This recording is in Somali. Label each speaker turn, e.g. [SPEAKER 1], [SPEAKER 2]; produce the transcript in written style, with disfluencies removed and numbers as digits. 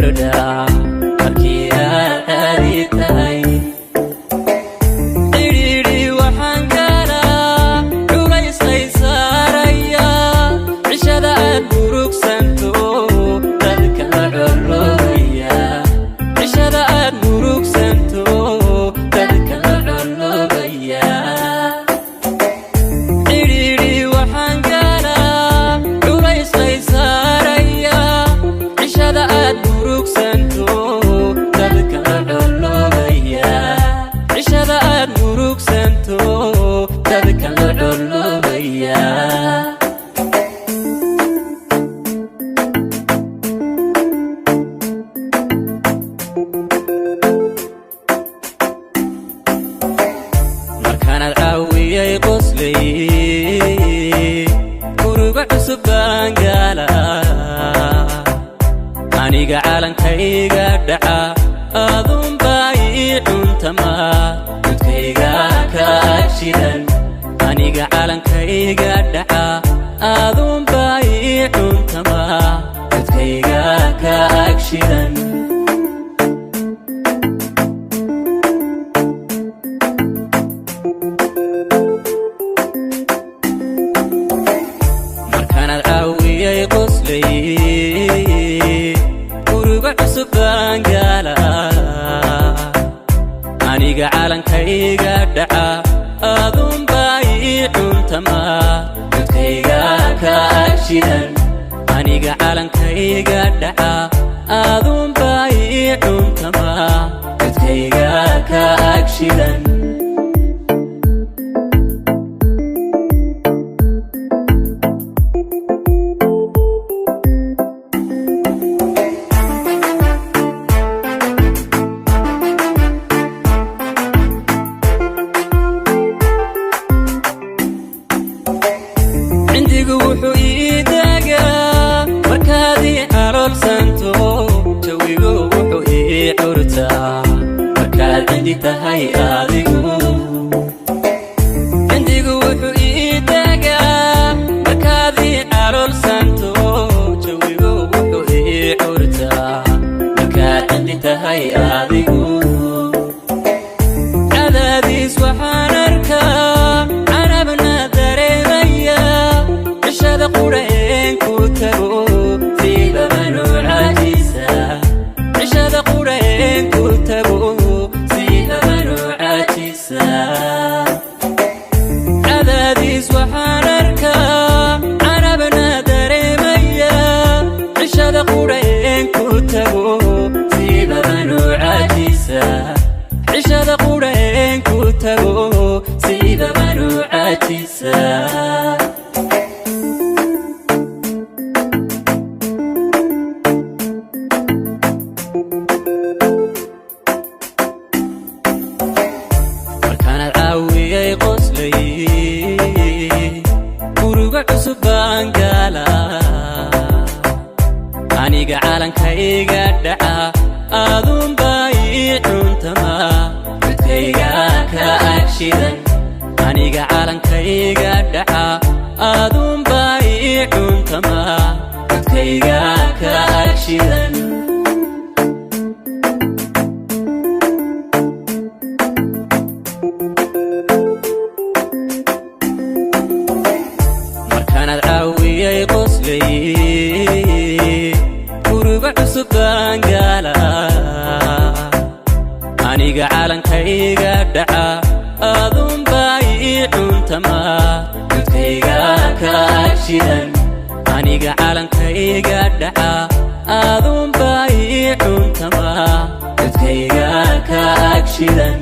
[SPEAKER 1] kordha markii aad tahay cidhiidhi waxaan galaa culays lay saaraya cishada aad murugsanto dadka la colloobaya cishada aad murugsanto dadka la colloobaya cidhiidhi waxaan galaa culays lay saaraya cishada aad murugsanto dadka la colloobaya cishada aad murugsanto dadka la colloobaya markaanaad caawiyay qoslay guruga cusub baan galaa aniga calankayga dhaca aadunbaa ii cuntama codkayga ka agshidan aniga calankayga dhaca aadunbaa ii cuntama codkayga ka agshidan markaanaad caawiyay qoslay guruga cusub baan galaa aniga calankayga dhaca aadunbaa ii cuntama codkayga ka agshidan aniga calankayga dhaca aadunbaa ii cuntama codkayga ka agshidan cindigu wuxuu ii dagaa markaad ii caloolsanto jawigu wuxuu ii curtaa markaad cindi tahay adigu cindigu wuxuu ii dagaa markaad ii caloolsanto jawigu wuxuu ii curtaa markaad cindi tahay adigu cadaadiis waxaan arkaa carabna dareemaya cishada qureen ku tago siibaba nuucajiisa cishada qureen ku tago siibaba nuucajiisa cadaadiis waxaan arkaa carabna dareemaya cishada qureen ku tago siibaba nuucajiisa cishada qureen ku tago siibaba nuucajiisa markaanaad caawiyay qoslay guruga cusub baan galaa aniga calankayga dhaca aadunbaa ii cuntama codkayga ka agshidan aniga calankayga dhaca aadunbaa ii cuntama codkayga ka agshidan markaanaad caawiyay qoslay guruga cusub baan galaa aniga calankayga dhaca aadunbaa ii cuntama codkayga ka agshidan aniga calankayga dhaca aadunbaa ii cuntama codkayga ka agshidan